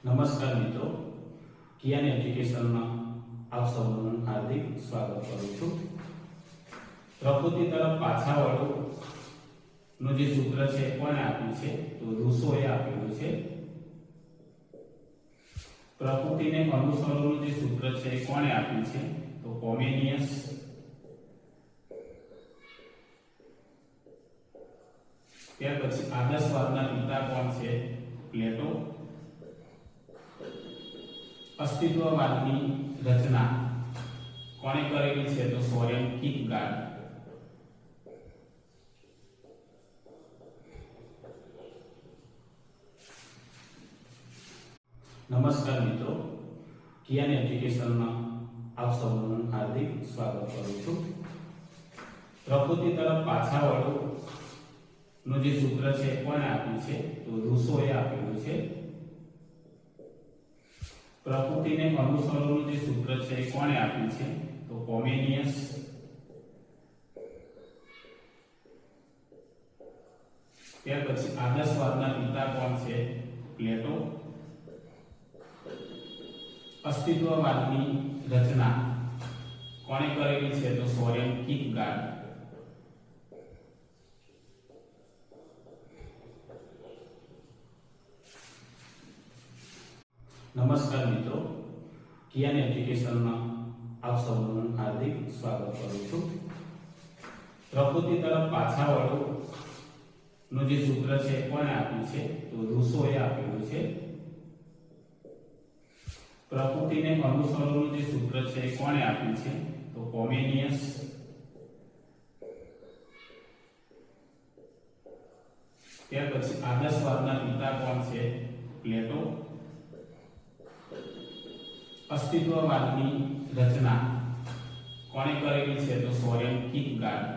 નમસ્કાર મિત્રો, કિયાન એજ્યુકેશનમાં આપ સૌનું હાર્દિક સ્વાગત કરું છું. પ્રકૃતિ તરફ પાછા વળો નું જે સૂત્ર છે કોણે આપ્યું છે? તો રૂસોએ આપેલું છે. પ્રકૃતિને અનુસરવાનું જે સૂત્ર છે કોણે આપ્યું છે? તો કોમેનિયસ. ત્યાર પછી આદર્શવાદના પિતા કોણ છે? પ્લેટો. અસ્તિત્વવાદની રચના કોણે કરેલી છે? તો સોરેન કીરકેગાર્ડ. નમસ્કાર મિત્રો, કિયાન એજ્યુકેશનમાં આપ સૌનું હાર્દિક સ્વાગત કરું છું. પ્રકૃતિ તરફ પાછા વળો નું જે સૂત્ર છે કોણે આપ્યું છે? તો રૂસોએ આપેલું છે. પ્રકૃતિને અનુસરવાનું જે સૂત્ર છે કોણે આપ્યું છે? તો કોમેનિયસ. ત્યાર પછી આદર્શવાદના પિતા કોણ છે? પ્લેટો. અસ્તિત્વવાદની રચના કોણે કરેલી છે? તો સોરેન કીરકેગાર્ડ. નમસ્કાર મિત્રો, કિયાન એજ્યુકેશનમાં આપ સૌનું હાર્દિક સ્વાગત કરું છું. પ્રકૃતિ તરફ પાછા વળો નું જે સૂત્ર છે કોણે આપ્યું છે? તો રૂસોએ આપેલું છે. પ્રકૃતિને અનુસરવાનું જે સૂત્ર છે કોણે આપ્યું છે? તો કોમેનિયસ. ત્યાર પછી આદર્શવાદના પિતા કોણ છે? પ્લેટો. અસ્તિત્વવાદની રચના કોણે કરેલી છે? તો સોરેન કીરકેગાર્ડ.